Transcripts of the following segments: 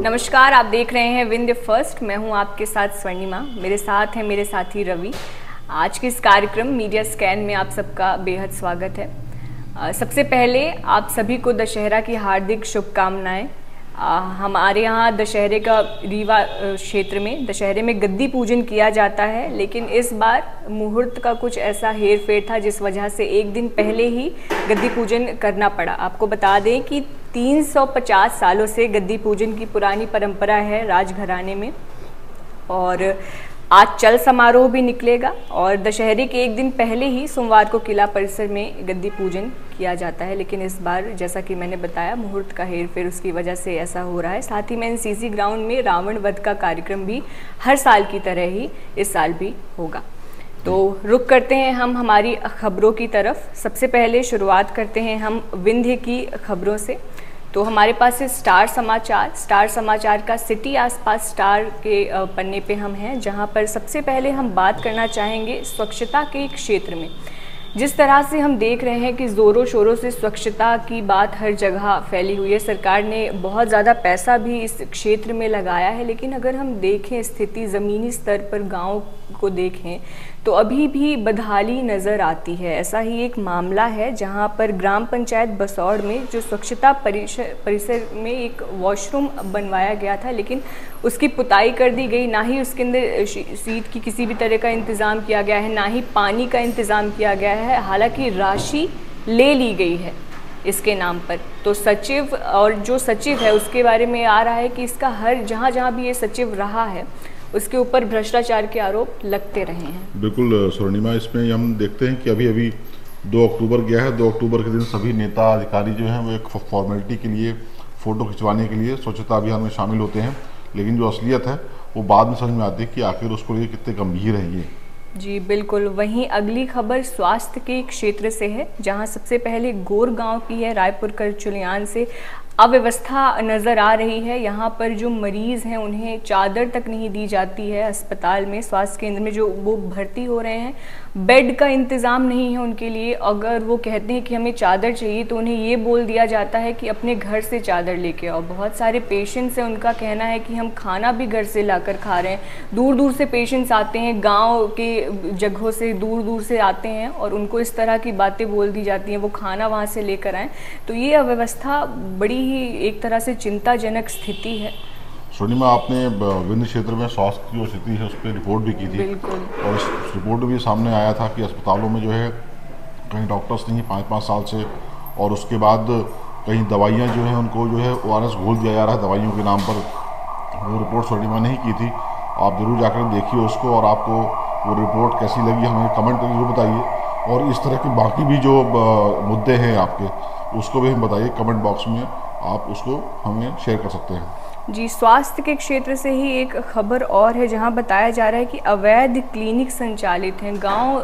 नमस्कार, आप देख रहे हैं विंध्य फर्स्ट। मैं हूं आपके साथ स्वर्णिमा, मेरे साथ हैं मेरे साथी रवि। आज के इस कार्यक्रम मीडिया स्कैन में आप सबका बेहद स्वागत है। सबसे पहले आप सभी को दशहरा की हार्दिक शुभकामनाएं। हमारे यहाँ दशहरे का रीवा क्षेत्र में दशहरे में गद्दी पूजन किया जाता है, लेकिन इस बार मुहूर्त का कुछ ऐसा हेर फेर था जिस वजह से एक दिन पहले ही गद्दी पूजन करना पड़ा। आपको बता दें कि 350 सालों से गद्दी पूजन की पुरानी परंपरा है राजघराने में, और आज चल समारोह भी निकलेगा और दशहरे के एक दिन पहले ही सोमवार को किला परिसर में गद्दी पूजन किया जाता है। लेकिन इस बार जैसा कि मैंने बताया, मुहूर्त का हेरफेर उसकी वजह से ऐसा हो रहा है। साथ ही में एनसीसी ग्राउंड में रावण वध का कार्यक्रम भी हर साल की तरह ही इस साल भी होगा। तो रुक करते हैं हम हमारी खबरों की तरफ। सबसे पहले शुरुआत करते हैं हम विंध्य की खबरों से। तो हमारे पास है स्टार समाचार। स्टार समाचार का सिटी आसपास स्टार के पन्ने पे हम हैं, जहां पर सबसे पहले हम बात करना चाहेंगे स्वच्छता के क्षेत्र में। जिस तरह से हम देख रहे हैं कि ज़ोरों शोरों से स्वच्छता की बात हर जगह फैली हुई है। सरकार ने बहुत ज़्यादा पैसा भी इस क्षेत्र में लगाया है, लेकिन अगर हम देखें स्थिति ज़मीनी स्तर पर गांव को देखें तो अभी भी बदहाली नज़र आती है। ऐसा ही एक मामला है जहां पर ग्राम पंचायत बसौड़ में जो स्वच्छता परिसर में एक वॉशरूम बनवाया गया था, लेकिन उसकी पुताई कर दी गई। ना ही उसके अंदर सीट की किसी भी तरह का इंतज़ाम किया गया है, ना ही पानी का इंतज़ाम किया गया है। हालांकि राशि ले ली गई है इसके नाम पर। तो सचिव और जो सचिव है उसके बारे में आ रहा है कि इसका हर जहाँ भी ये सचिव रहा है उसके ऊपर भ्रष्टाचार के आरोप लगते रहे हैं। बिल्कुल स्वर्णिमा, इसमें हम देखते हैं कि अभी 2 अक्टूबर गया है। 2 अक्टूबर के दिन सभी नेता अधिकारी जो हैं वो एक फॉर्मेलिटी के लिए, फ़ोटो खिंचवाने के लिए स्वच्छता अभियान में शामिल होते हैं, लेकिन जो असलियत है वो बाद में समझ में आती है कि आखिर उसको लिए कितने गंभीर है ये। जी बिल्कुल। वहीं अगली खबर स्वास्थ्य के क्षेत्र से है, जहां सबसे पहले गोर गांव की है। रायपुर करचुलियान से अव्यवस्था नज़र आ रही है। यहाँ पर जो मरीज़ हैं उन्हें चादर तक नहीं दी जाती है। अस्पताल में, स्वास्थ्य केंद्र में जो वो भर्ती हो रहे हैं, बेड का इंतज़ाम नहीं है उनके लिए। अगर वो कहते हैं कि हमें चादर चाहिए तो उन्हें ये बोल दिया जाता है कि अपने घर से चादर लेके आओ। बहुत सारे पेशेंट्स हैं, उनका कहना है कि हम खाना भी घर से लाकर खा रहे हैं। दूर दूर से पेशेंट्स आते हैं, गाँव के जगहों से दूर दूर से आते हैं और उनको इस तरह की बातें बोल दी जाती हैं वो खाना वहाँ से लेकर आएँ। तो ये अव्यवस्था बड़ी ही एक तरह से चिंताजनक स्थिति है। स्वर्णिमा, आपने विंध्य क्षेत्र में स्वास्थ्य की जो स्थिति है उस पर रिपोर्ट भी की थी। बिल्कुल। और इस रिपोर्ट में भी सामने आया था कि अस्पतालों में जो है कहीं डॉक्टर्स नहीं 5-5 साल से, और उसके बाद कहीं दवाइयाँ जो हैं उनको जो है ORS घोल दिया जा रहा है दवाइयों के नाम पर। वो रिपोर्ट स्वर्णिमा ने ही की थी, आप ज़रूर जाकर देखिए उसको, और आपको वो रिपोर्ट कैसी लगी हमें कमेंट करके जरूर बताइए। और इस तरह के बाकी भी जो मुद्दे हैं आपके, उसको भी हम बताइए कमेंट बॉक्स में, आप उसको हमें शेयर कर सकते हैं। जी, स्वास्थ्य के क्षेत्र से ही एक खबर और है, जहां बताया जा रहा है कि अवैध क्लिनिक संचालित हैं। गांव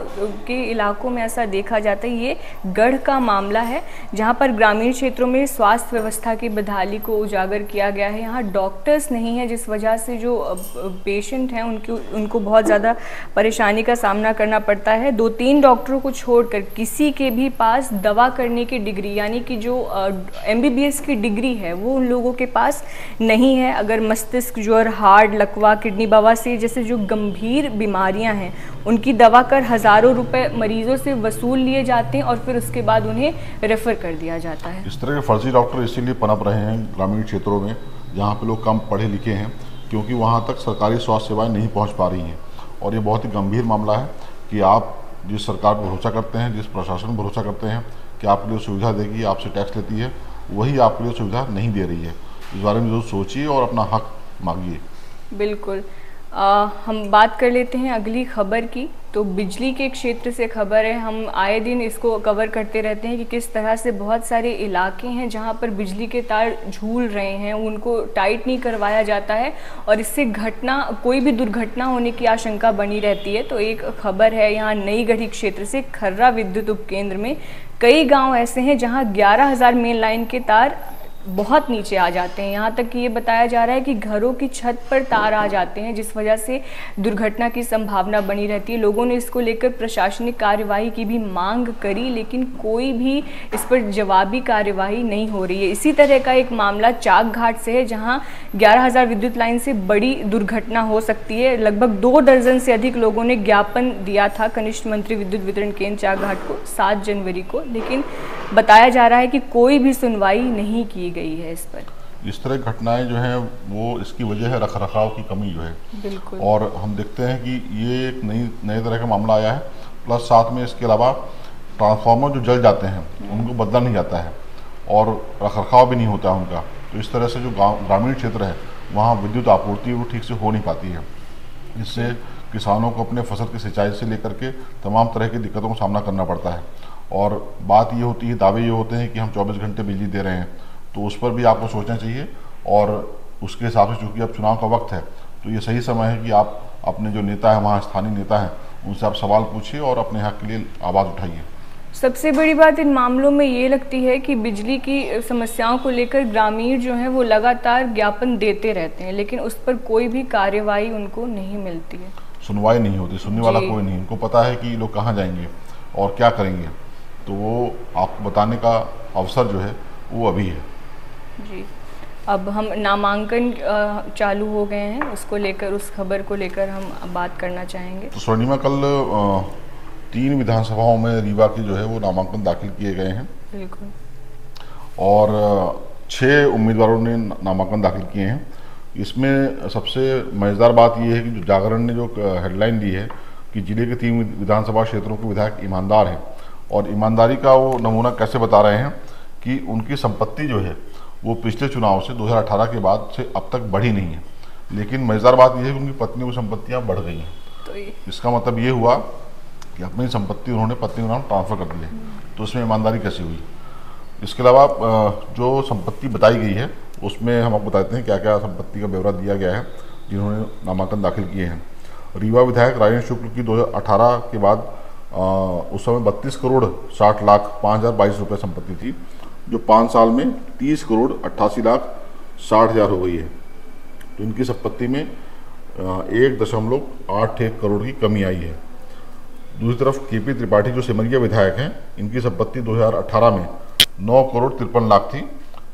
के इलाकों में ऐसा देखा जाता है। ये गढ़ का मामला है, जहां पर ग्रामीण क्षेत्रों में स्वास्थ्य व्यवस्था की बदहाली को उजागर किया गया है। यहाँ डॉक्टर्स नहीं है, जिस वजह से जो पेशेंट हैं उनको बहुत ज़्यादा परेशानी का सामना करना पड़ता है। 2-3 डॉक्टरों को छोड़कर किसी के भी पास दवा करने की डिग्री, यानी कि जो MBBS की डिग्री है, वो उन लोगों के पास नहीं है। अगर मस्तिष्क ज्वर, हार्ट, लकवा, किडनी बवासीर जैसे जो गंभीर बीमारियां हैं, उनकी दवा कर हज़ारों रुपए मरीजों से वसूल लिए जाते हैं और फिर उसके बाद उन्हें रेफर कर दिया जाता है। इस तरह के फर्जी डॉक्टर इसीलिए पनप रहे हैं ग्रामीण क्षेत्रों में, जहाँ पे लोग कम पढ़े लिखे हैं, क्योंकि वहाँ तक सरकारी स्वास्थ्य सेवाएँ नहीं पहुँच पा रही हैं। और ये बहुत ही गंभीर मामला है कि आप जिस सरकार पर भरोसा करते हैं, जिस प्रशासन पर भरोसा करते हैं कि आपके लिए सुविधा देगी, आपसे टैक्स लेती है, वही आपके लिए सुविधा नहीं दे रही है। इस बारे में जरूर सोचिए और अपना हक मांगिए। बिल्कुल। हम बात कर लेते हैं अगली खबर की। तो बिजली के क्षेत्र से खबर है। हम आए दिन इसको कवर करते रहते हैं कि किस तरह से बहुत सारे इलाके हैं जहां पर बिजली के तार झूल रहे हैं, उनको टाइट नहीं करवाया जाता है और इससे कोई भी दुर्घटना होने की आशंका बनी रहती है। तो एक खबर है यहाँ नई गढ़ी क्षेत्र से, खर्रा विद्युत उपकेंद्र में कई गाँव ऐसे हैं जहाँ 11,000 मेन लाइन के तार बहुत नीचे आ जाते हैं। यहाँ तक कि ये बताया जा रहा है कि घरों की छत पर तार आ जाते हैं, जिस वजह से दुर्घटना की संभावना बनी रहती है। लोगों ने इसको लेकर प्रशासनिक कार्यवाही की भी मांग करी, लेकिन कोई भी इस पर जवाबी कार्यवाही नहीं हो रही है। इसी तरह का एक मामला चाक घाट से है, जहाँ 11,000 विद्युत लाइन से बड़ी दुर्घटना हो सकती है। लगभग 2 दर्जन से अधिक लोगों ने ज्ञापन दिया था कनिष्ठ मंत्री विद्युत वितरण केंद्र चाक घाट को 7 जनवरी को, लेकिन बताया जा रहा है कि कोई भी सुनवाई नहीं की गई है इस पर। इस तरह की घटनाएं जो हैं वो इसकी वजह है रखरखाव की कमी जो है। बिल्कुल। और हम देखते हैं कि ये एक नई तरह का मामला आया है, प्लस साथ में इसके अलावा ट्रांसफार्मर जो जल जाते हैं उनको बदला नहीं जाता है और रखरखाव भी नहीं होता है उनका। तो इस तरह से जो ग्रामीण क्षेत्र है वहाँ विद्युत आपूर्ति वो ठीक से हो नहीं पाती है। इससे किसानों को अपने फसल की सिंचाई से लेकर के तमाम तरह की दिक्कतों का सामना करना पड़ता है। और बात ये होती है, दावे ये होते हैं कि हम 24 घंटे बिजली दे रहे हैं, तो उस पर भी आपको सोचना चाहिए। और उसके हिसाब से चूँकि अब चुनाव का वक्त है तो ये सही समय है कि आप अपने जो नेता हैं वहाँ स्थानीय नेता हैं उनसे आप सवाल पूछिए और अपने हक के लिए आवाज़ उठाइए। सबसे बड़ी बात इन मामलों में ये लगती है कि बिजली की समस्याओं को लेकर ग्रामीण जो हैं वो लगातार ज्ञापन देते रहते हैं, लेकिन उस पर कोई भी कार्यवाही उनको नहीं मिलती है, सुनवाई नहीं होती, सुनने वाला कोई नहीं। उनको पता है कि लोग कहाँ जाएंगे और क्या करेंगे, तो वो आपको बताने का अवसर जो है वो अभी है। जी, अब हम नामांकन चालू हो गए हैं, उसको लेकर, उस खबर को लेकर हम बात करना चाहेंगे। तो स्वर्णिमा, कल 3 विधानसभाओं में रीवा के जो है वो नामांकन दाखिल किए गए हैं। बिल्कुल। और 6 उम्मीदवारों ने नामांकन दाखिल किए हैं। इसमें सबसे मज़ेदार बात यह है कि जो जागरण ने जो हेडलाइन दी है कि जिले के 3 विधानसभा क्षेत्रों के विधायक ईमानदार हैं, और ईमानदारी का वो नमूना कैसे बता रहे हैं कि उनकी संपत्ति जो है वो पिछले चुनाव से 2018 के बाद से अब तक बढ़ी नहीं है। लेकिन मज़ेदार बात यह है कि उनकी पत्नी की संपत्तियाँ बढ़ गई हैं। तो इसका मतलब ये हुआ कि अपनी संपत्ति उन्होंने पत्नी के नाम ट्रांसफ़र कर दिए। तो उसमें ईमानदारी कैसे हुई? इसके अलावा जो संपत्ति बताई गई है उसमें हम आपको बताते हैं क्या क्या संपत्ति का ब्यौरा दिया गया है जिन्होंने नामांकन दाखिल किए हैं। रीवा विधायक राजेंद्र शुक्ल की 2018 के बाद उस समय 32 करोड़ 60 लाख 5,022 रुपये संपत्ति थी, जो 5 साल में 30 करोड़ 88 लाख 60 हज़ार हो गई है। तो इनकी संपत्ति में 1.81 करोड़ की कमी आई है। दूसरी तरफ केपी त्रिपाठी जो सिमरिया विधायक हैं, इनकी संपत्ति 2018 में 9 करोड़ 53 लाख थी,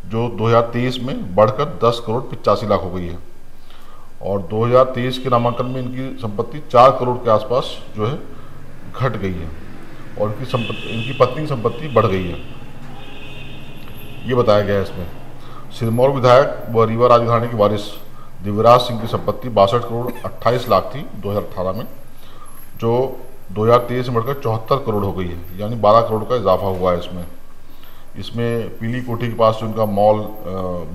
जो 2023 में बढ़कर 10 करोड़ 85 लाख हो गई है। और 2023 के नामांकन में इनकी संपत्ति 4 करोड़ के आसपास जो है घट गई है, और इनकी पत्नी की संपत्ति बढ़ गई है, ये बताया गया है इसमें। सिरमौर विधायक व रीवा राजघराने के वारिस दिव्यराज सिंह की संपत्ति 62 करोड़ 28 लाख थी 2018 में, जो 2023 में बढ़कर 74 करोड़ हो गई है, यानी 12 करोड़ का इजाफा हुआ है इसमें पीली कोठी के पास जो उनका मॉल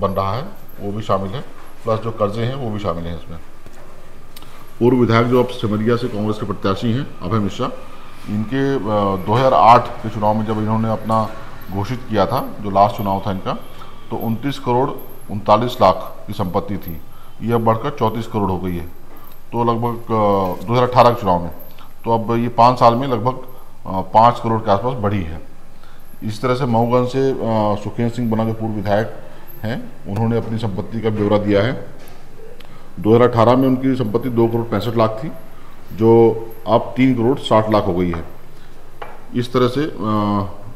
बन रहा है वो भी शामिल है, प्लस जो कर्जे हैं वो भी शामिल हैं इसमें। पूर्व विधायक जो अब सिमरिया से कांग्रेस के प्रत्याशी हैं अभय मिश्रा, इनके 2008 के चुनाव में जब इन्होंने अपना घोषित किया था, जो लास्ट चुनाव था इनका, तो 29 करोड़ 39 लाख की संपत्ति थी, ये अब बढ़कर 34 करोड़ हो गई है। तो लगभग 2018 के चुनाव में, तो अब ये 5 साल में लगभग 5 करोड़ के आसपास बढ़ी है। इस तरह से मऊगंज से सुखेंद्र सिंह बना जो पूर्व विधायक हैं, उन्होंने अपनी संपत्ति का ब्यौरा दिया है। 2018 में उनकी संपत्ति 2 करोड़ 65 लाख थी, जो अब 3 करोड़ 60 लाख हो गई है। इस तरह से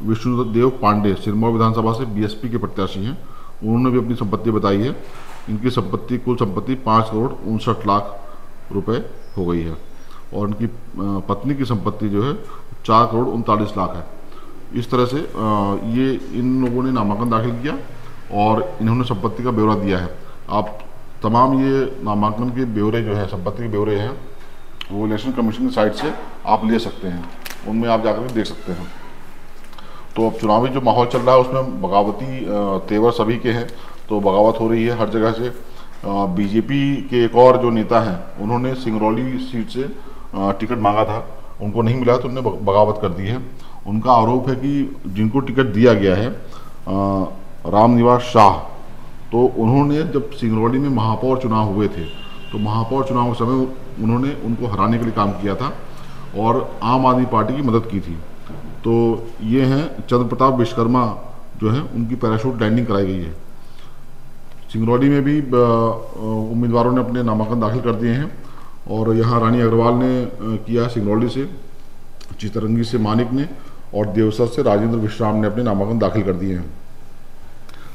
विष्णुदेव पांडे सिरमौर विधानसभा से बीएसपी के प्रत्याशी हैं, उन्होंने भी अपनी संपत्ति बताई है। इनकी संपत्ति कुल संपत्ति 5 करोड़ 59 लाख रुपए हो गई है, और उनकी पत्नी की संपत्ति जो है 4 करोड़ 39 लाख है। इस तरह से ये इन लोगों ने नामांकन दाखिल किया और इन्होंने संपत्ति का ब्यौरा दिया है। आप तमाम ये नामांकन के ब्यौरे जो है, संपत्ति के ब्यौरे हैं, वो इलेक्शन कमीशन की साइट से आप ले सकते हैं, उनमें आप जाकर देख सकते हैं। तो अब चुनावी जो माहौल चल रहा है उसमें बगावती तेवर सभी के हैं, तो बगावत हो रही है हर जगह से। बीजेपी के एक और जो नेता हैं, उन्होंने सिंगरौली सीट से टिकट मांगा था, उनको नहीं मिला तो उन्होंने बगावत कर दी है। उनका आरोप है कि जिनको टिकट दिया गया है रामनिवास शाह, तो उन्होंने जब सिंगरौली में महापौर चुनाव हुए थे, तो महापौर चुनाव के समय उन्होंने उनको हराने के लिए काम किया था और आम आदमी पार्टी की मदद की थी। तो ये हैं चंद्र प्रताप विश्वकर्मा जो है, उनकी पैराशूट लैंडिंग कराई गई है। सिंगरौली में भी उम्मीदवारों ने अपने नामांकन दाखिल कर दिए हैं और यहाँ रानी अग्रवाल ने किया, सिंगरौली से चितरंगी से मानिक ने और देवसर से राजेंद्र विश्राम ने अपने नामांकन दाखिल कर दिए हैं।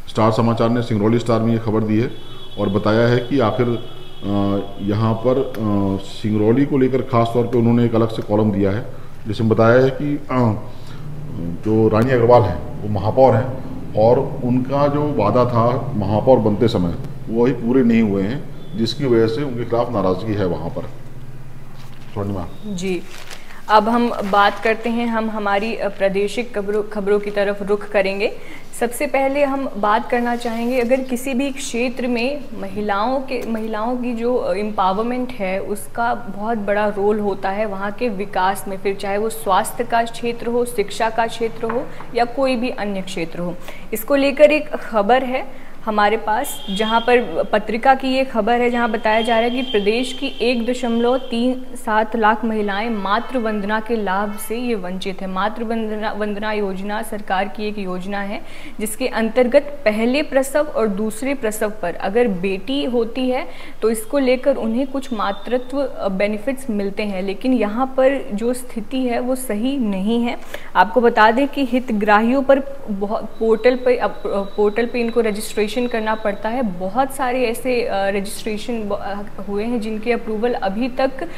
स्टार समाचार ने सिंगरौली स्टार में ये खबर दी है और बताया है कि आखिर यहाँ पर सिंगरौली को लेकर खास तौर पे उन्होंने एक अलग से कॉलम दिया है, जिसमें बताया है कि जो रानी अग्रवाल हैं वो महापौर हैं और उनका जो वादा था महापौर बनते समय वो ही पूरे नहीं हुए हैं, जिसकी वजह से उनके खिलाफ नाराज़गी है वहाँ पर। स्वर्णिमा जी, अब हम बात करते हैं, हम हमारी प्रादेशिक खबरों की तरफ रुख करेंगे। सबसे पहले हम बात करना चाहेंगे, अगर किसी भी क्षेत्र में महिलाओं की जो एम्पावरमेंट है उसका बहुत बड़ा रोल होता है वहाँ के विकास में, फिर चाहे वो स्वास्थ्य का क्षेत्र हो, शिक्षा का क्षेत्र हो या कोई भी अन्य क्षेत्र हो। इसको लेकर एक खबर है हमारे पास, जहां पर पत्रिका की ये खबर है, जहां बताया जा रहा है कि प्रदेश की 1.37 लाख महिलाएं मातृ वंदना के लाभ से ये वंचित है। मातृ वंदना योजना सरकार की एक योजना है जिसके अंतर्गत पहले प्रसव और दूसरे प्रसव पर अगर बेटी होती है तो इसको लेकर उन्हें कुछ मातृत्व बेनिफिट्स मिलते हैं, लेकिन यहाँ पर जो स्थिति है वो सही नहीं है। आपको बता दें कि हितग्राहियों पर पोर्टल पे इनको रजिस्ट्रेशन करना पड़ता है। बहुत सारे ऐसे रजिस्ट्रेशन हुए हैं जिनके अप्रूवल अभी तक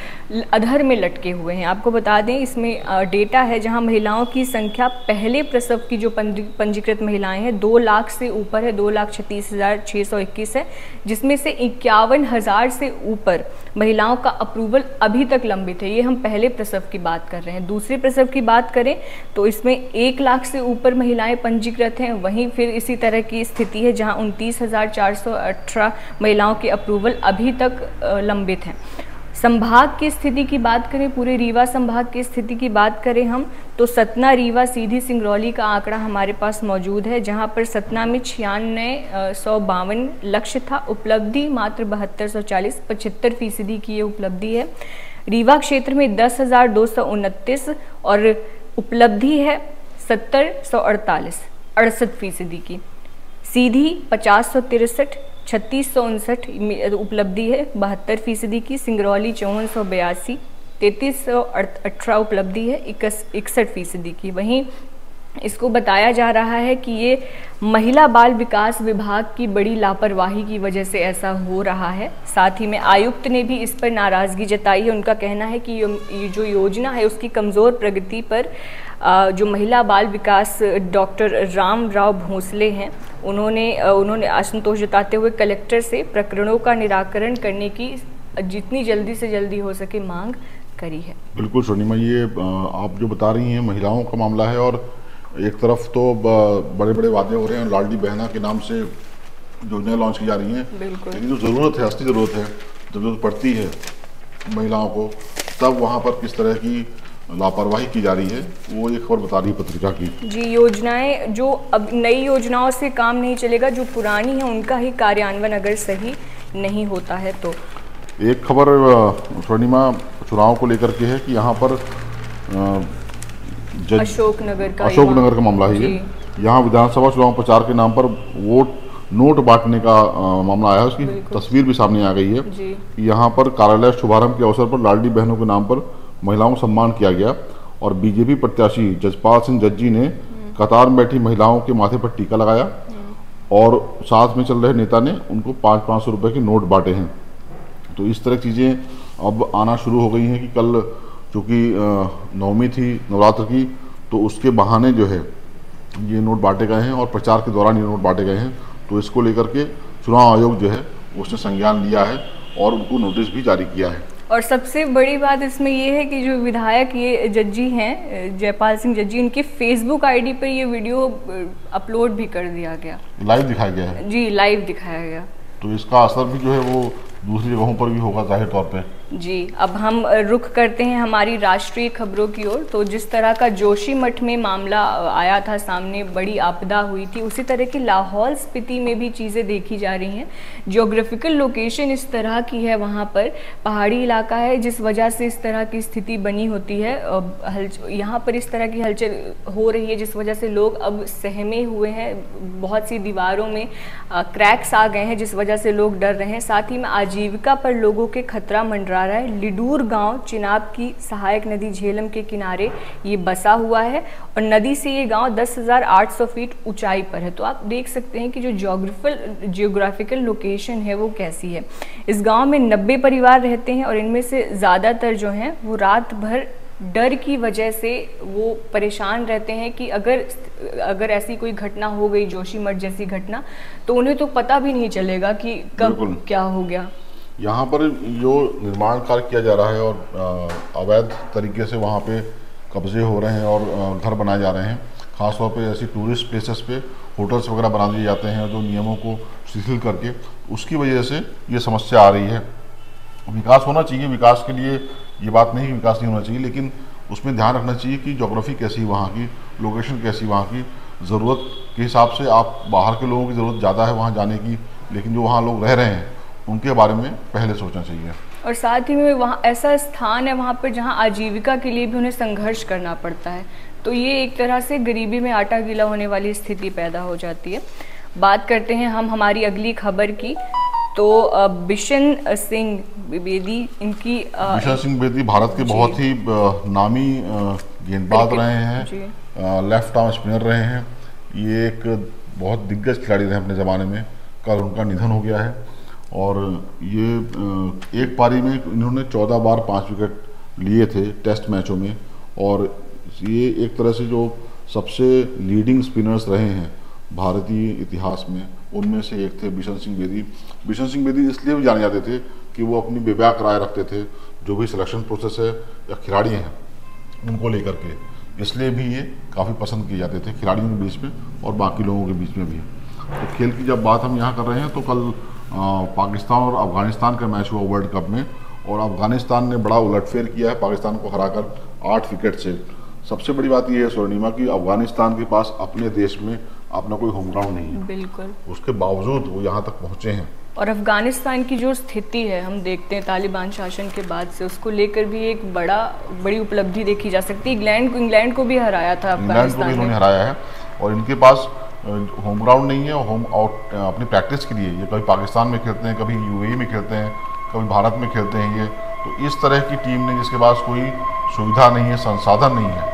अधर में लटके हुए हैं। आपको बता दें इसमें डेटा है जहां महिलाओं की संख्या पहले प्रसव की जो पंजीकृत महिलाएं हैं 2 लाख से ऊपर है, 2,36,621 है, जिसमें से 51,000 से ऊपर महिलाओं का अप्रूवल अभी तक लंबित है। ये हम पहले प्रसव की बात कर रहे हैं। दूसरे प्रसव की बात करें तो इसमें 1 लाख से ऊपर महिलाएं पंजीकृत हैं। वहीं फिर इसी तरह की स्थिति है जहां 29,418 महिलाओं के अप्रूवल अभी तक लंबित हैं। संभाग की स्थिति की बात करें, पूरे रीवा संभाग की स्थिति की बात करें हम तो सतना, रीवा, सीधी, सिंगरौली का आंकड़ा हमारे पास मौजूद है, जहां पर सतना में 96,152 लक्ष्य था, उपलब्धि मात्र 7240, 75% की ये उपलब्धि है। रीवा क्षेत्र में 10,229 और उपलब्धि है 70,148, 68% की। सीधी 50,163, 36,59 उपलब्धि है 72% की। सिंगरौली 54,82, 33,18 उपलब्धि है 61% की। वहीं इसको बताया जा रहा है कि ये महिला बाल विकास विभाग की बड़ी लापरवाही की वजह से ऐसा हो रहा है। साथ ही में आयुक्त ने भी इस पर नाराज़गी जताई है। उनका कहना है कि ये जो योजना है उसकी कमज़ोर प्रगति पर जो महिला बाल विकास डॉक्टर रामराव भोसले हैं उन्होंने असंतोष जताते हुए कलेक्टर से प्रकरणों का निराकरण करने की जितनी जल्दी से जल्दी हो सके मांग करी है। बिल्कुल स्वर्णिमा, ये आप जो बता रही हैं महिलाओं का मामला है और एक तरफ तो बड़े बड़े वादे हो रहे हैं, लाडली बहना के नाम से योजनाएं लॉन्च की जा रही हैं, लेकिन जो ज़रूरत है, असली ज़रूरत है, जब ज़रूरत पड़ती है महिलाओं को तब वहाँ पर किस तरह की लापरवाही की जा रही है, वो एक खबर बता रही है पत्रिका की। जी, योजनाएं जो अब नई योजनाओं से काम नहीं चलेगा, जो पुरानी है उनका ही कार्यान्वयन अगर सही नहीं होता है तो। एक खबर स्वर्णिमा चुनाव को लेकर के है कि यहाँ पर अशोकनगर का मामला है। ये यहाँ विधानसभा चुनाव प्रचार के नाम पर नोट बांटने का मामला आया है। उसकी तस्वीर भी सामने आ गई है कि यहाँ पर कार्यालय शुभारंभ के अवसर पर लाडली बहनों के नाम पर महिलाओं को सम्मान किया गया और बीजेपी प्रत्याशी जजपाल सिंह जज्जी ने कतार में बैठी महिलाओं के माथे पर टीका लगाया और साथ में चल रहे नेता ने उनको 500-500 रुपये के नोट बांटे हैं। तो इस तरह की चीज़ें अब आना शुरू हो गई हैं कि कल चूँकि नवमी थी नवरात्र की, तो उसके बहाने जो है ये नोट बांटे गए हैं और प्रचार के दौरान ये नोट बांटे गए हैं। तो इसको लेकर के चुनाव आयोग जो है उसने संज्ञान लिया है और उनको नोटिस भी जारी किया है। और सबसे बड़ी बात इसमें ये है कि जो विधायक ये जज्जी हैं जयपाल सिंह जज्जी, उनके फेसबुक आईडी पर ये वीडियो अपलोड भी कर दिया गया, लाइव दिखाया गया है। जी, लाइव दिखाया गया। तो इसका असर भी जो है वो दूसरी जगहों पर भी होगा जाहिर तौर पे। जी, अब हम रुख करते हैं हमारी राष्ट्रीय खबरों की ओर। तो जिस तरह का जोशीमठ में मामला आया था सामने, बड़ी आपदा हुई थी, उसी तरह की लाहौल स्पीति में भी चीज़ें देखी जा रही हैं। जियोग्राफिकल लोकेशन इस तरह की है, वहाँ पर पहाड़ी इलाका है, जिस वजह से इस तरह की स्थिति बनी होती है। यहाँ पर इस तरह की हलचल हो रही है जिस वजह से लोग अब सहमे हुए हैं। बहुत सी दीवारों में क्रैक्स आ गए हैं जिस वजह से लोग डर रहे हैं। साथ ही में आजीविका पर लोगों के खतरा मंडरा रहा है। लिडूर गांव चिनाब की सहायक नदी झेलम के किनारे ये बसा हुआ है और नदी से ये गांव 10,800 फीट ऊंचाई पर है। तो आप देख सकते हैं कि जो जियोग्राफिकल लोकेशन है वो कैसी है। इस गांव में 90 परिवार रहते हैं और इनमें से ज़्यादातर जो हैं वो रात भर डर की वजह से वो परेशान रहते हैं कि अगर ऐसी कोई घटना हो गई, जोशीमठ जैसी घटना, तो उन्हें तो पता भी नहीं चलेगा कि कब क्या हो गया। यहाँ पर जो निर्माण कार्य किया जा रहा है और अवैध तरीके से वहाँ पे कब्जे हो रहे हैं और घर बनाए जा रहे हैं, ख़ासतौर पे ऐसी टूरिस्ट प्लेसेस पे होटल्स वगैरह बना दिए जाते हैं जो नियमों को शिथिल करके, उसकी वजह से ये समस्या आ रही है। विकास होना चाहिए, विकास के लिए ये बात नहीं कि विकास नहीं होना चाहिए, लेकिन उसमें ध्यान रखना चाहिए कि ज्योग्राफी कैसी वहाँ की, लोकेशन कैसी वहाँ की, ज़रूरत के हिसाब से आप बाहर के लोगों की ज़रूरत ज़्यादा है वहाँ जाने की, लेकिन जो वहाँ लोग रह रहे हैं उनके बारे में पहले सोचना चाहिए। और साथ ही में वहाँ ऐसा स्थान है वहाँ पर जहाँ आजीविका के लिए भी उन्हें संघर्ष करना पड़ता है, तो ये एक तरह से गरीबी में आटा गीला होने वाली स्थिति पैदा हो जाती है। बात करते हैं हम हमारी अगली खबर की। तो बिशन सिंह बेदी, बिशन सिंह बेदी भारत के बहुत ही नामी गेंदबाज रहे हैं, लेफ्ट आर्म स्पिनर रहे हैं। ये एक बहुत दिग्गज खिलाड़ी रहे अपने ज़माने में। कल उनका निधन हो गया है और ये एक पारी में इन्होंने 14 बार 5 विकेट लिए थे टेस्ट मैचों में, और ये एक तरह से जो सबसे लीडिंग स्पिनर्स रहे हैं भारतीय इतिहास में, उनमें से एक थे बिशन सिंह बेदी। बिशन सिंह बेदी इसलिए भी जाने जाते थे कि वो अपनी बेबाक राय रखते थे जो भी सिलेक्शन प्रोसेस है या खिलाड़ी हैं उनको लेकर के, इसलिए भी ये काफ़ी पसंद किए जाते थे खिलाड़ियों के बीच में और बाकी लोगों के बीच में भी। तो खेल की जब बात हम यहाँ कर रहे हैं तो कल पाकिस्तान और अफगानिस्तान का मैच हुआ वर्ल्ड कप में, और अफगानिस्तान ने बड़ा उलटफेर किया है पाकिस्तान को हराकर 8 विकेट से। सबसे बड़ी बात यह है स्वर्णिमा कि अफगानिस्तान के पास अपने देश में अपना कोई होम ग्राउंड नहीं है, बिल्कुल, उसके बावजूद वो यहाँ तक पहुँचे हैं। और अफगानिस्तान की जो स्थिति है हम देखते हैं तालिबान शासन के बाद से, उसको लेकर भी एक बड़ी उपलब्धि देखी जा सकती है। इंग्लैंड को भी हराया था, इंग्लैंड को भी इन्होंने हराया है, और इनके पास होम ग्राउंड नहीं है। होम आउट अपनी प्रैक्टिस के लिए ये कभी पाकिस्तान में खेलते हैं, कभी यूएई में खेलते हैं, कभी भारत में खेलते हैं। ये तो इस तरह की टीम ने जिसके पास कोई सुविधा नहीं है, संसाधन नहीं है,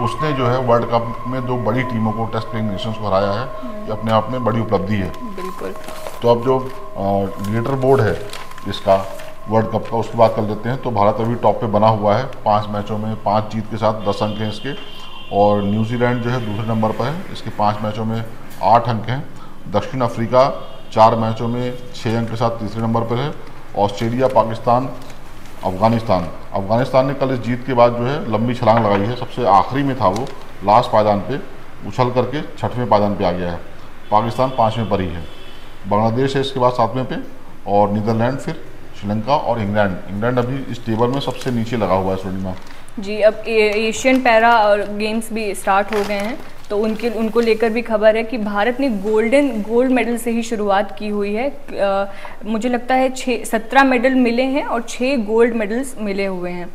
उसने जो है वर्ल्ड कप में 2 बड़ी टीमों को, टेस्ट प्लेइंग नेशंस को हराया है। ये अपने आप में बड़ी उपलब्धि है। बिल्कुल। तो अब जो लीडर बोर्ड है इसका वर्ल्ड कप का, उसकी बात कर लेते हैं। तो भारत अभी टॉप पे बना हुआ है 5 मैचों में 5 जीत के साथ, 10 अंक हैं इसके, और न्यूजीलैंड जो है दूसरे नंबर पर है, इसके 5 मैचों में 8 अंक हैं। दक्षिण अफ्रीका 4 मैचों में 6 अंक के साथ तीसरे नंबर पर है। ऑस्ट्रेलिया, पाकिस्तान, अफगानिस्तान ने कल इस जीत के बाद जो है लंबी छलांग लगाई है, सबसे आखिरी में था वो, लास्ट पायदान पे उछल करके 6वें पायदान पे आ गया है। पाकिस्तान 5वें पर ही है, बांग्लादेश है इसके बाद 7वें पे, और नीदरलैंड, फिर श्रीलंका और इंग्लैंड अभी इस टेबल में सबसे नीचे लगा हुआ है स्वर्णिमा जी। अब एशियन पैरा और गेम्स भी स्टार्ट हो गए हैं, तो उनको लेकर भी खबर है कि भारत ने गोल्ड मेडल से ही शुरुआत की हुई है। मुझे लगता है 17 मेडल मिले हैं और 6 गोल्ड मेडल्स मिले हुए हैं।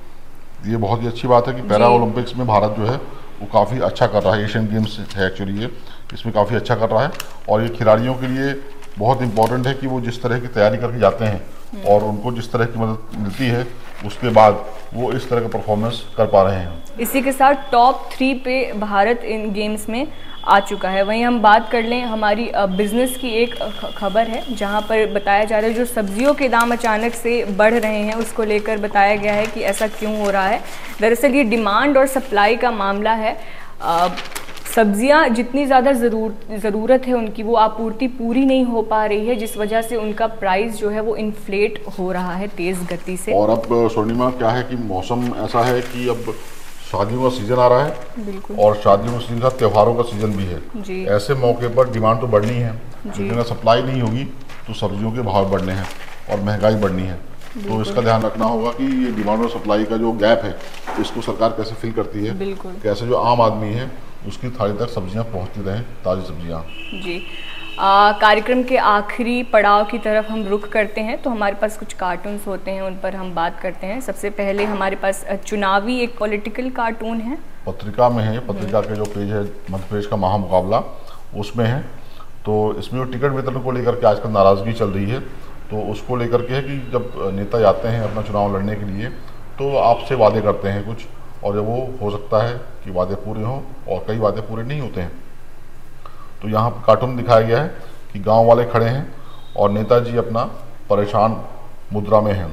ये बहुत ही अच्छी बात है कि पैरा ओलंपिक्स में भारत जो है वो काफ़ी अच्छा कर रहा है। एशियन गेम्स है एक्चुअली ये, इसमें काफ़ी अच्छा कर रहा है, और ये खिलाड़ियों के लिए बहुत इंपॉर्टेंट है कि वो जिस तरह की तैयारी करके जाते हैं और उनको जिस तरह की मदद मिलती है उसके बाद वो इस तरह का परफॉर्मेंस कर पा रहे हैं। इसी के साथ टॉप 3 पे भारत इन गेम्स में आ चुका है। वहीं हम बात कर लें हमारी बिजनेस की, एक खबर है जहां पर बताया जा रहा है जो सब्जियों के दाम अचानक से बढ़ रहे हैं, उसको लेकर बताया गया है कि ऐसा क्यों हो रहा है। दरअसल ये डिमांड और सप्लाई का मामला है। सब्जियां जितनी ज़्यादा ज़रूरत है उनकी, वो आपूर्ति पूरी नहीं हो पा रही है, जिस वजह से उनका प्राइस जो है वो इन्फ्लेट हो रहा है तेज़ गति से। और अब स्वर्णिमा क्या है कि मौसम ऐसा है कि अब शादियों का सीजन आ रहा है, बिल्कुल, और शादियों का सीजन का त्योहारों का सीजन भी है जी। ऐसे मौके पर डिमांड तो बढ़नी है, लेकिन अगर सप्लाई नहीं होगी तो सब्जियों के भाव बढ़ने हैं और महंगाई बढ़नी है। तो इसका ध्यान रखना होगा कि ये डिमांड और सप्लाई का जो गैप है इसको सरकार कैसे फिल करती है, कैसे जो आम आदमी है उसकी थाली तक सब्जियां पहुंचती रहें, ताज़ी सब्जियां। जी, कार्यक्रम के आखिरी पड़ाव की तरफ हम रुख करते हैं, तो हमारे पास कुछ कार्टून्स होते हैं, उन पर हम बात करते हैं। सबसे पहले हमारे पास चुनावी एक पॉलिटिकल कार्टून है, पत्रिका में है, पत्रिका के जो पेज है मध्य प्रदेश का महामुकाबला उसमें है। तो इसमें जो टिकट वितरण को लेकर के आजकल नाराज़गी चल रही है, तो उसको लेकर के है कि जब नेता जाते हैं अपना चुनाव लड़ने के लिए तो आपसे वादे करते हैं कुछ, और जब वो हो सकता है कि वादे पूरे हों और कई वादे पूरे नहीं होते हैं। तो यहाँ पर कार्टून दिखाया गया है कि गांव वाले खड़े हैं और नेताजी अपना परेशान मुद्रा में हैं।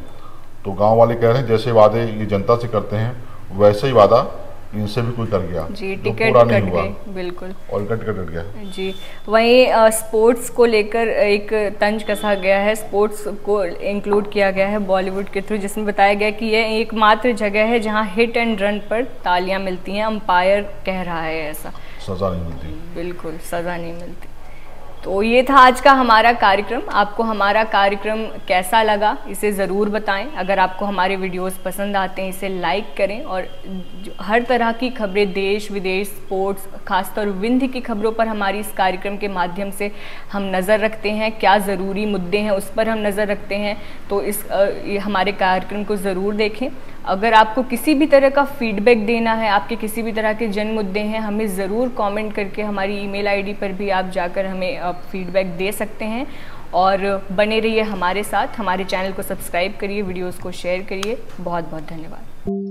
तो गांव वाले कह रहे हैं जैसे वादे ये जनता से करते हैं वैसे ही वादा इनसे भी कोई कर गया जी, टिकट कट गए, बिल्कुल, और टिकट कट गया जी। वहीं स्पोर्ट्स को लेकर एक तंज कसा गया है, स्पोर्ट्स को इंक्लूड किया गया है बॉलीवुड के थ्रू, जिसमें बताया गया कि यह एकमात्र जगह है जहां हिट एंड रन पर तालियां मिलती हैं। अंपायर कह रहा है ऐसा, सजा नहीं मिलती, बिल्कुल सजा नहीं मिलती। तो ये था आज का हमारा कार्यक्रम। आपको हमारा कार्यक्रम कैसा लगा इसे ज़रूर बताएं। अगर आपको हमारे वीडियोस पसंद आते हैं इसे लाइक करें, और हर तरह की खबरें देश विदेश, स्पोर्ट्स, खासतौर विंध्य की खबरों पर हमारी इस कार्यक्रम के माध्यम से हम नज़र रखते हैं। क्या ज़रूरी मुद्दे हैं उस पर हम नज़र रखते हैं, तो ये हमारे कार्यक्रम को ज़रूर देखें। अगर आपको किसी भी तरह का फीडबैक देना है, आपके किसी भी तरह के जन मुद्दे हैं, हमें ज़रूर कमेंट करके हमारी ईमेल आईडी पर भी आप जाकर हमें फीडबैक दे सकते हैं। और बने रहिए हमारे साथ, हमारे चैनल को सब्सक्राइब करिए, वीडियोस को शेयर करिए। बहुत बहुत धन्यवाद।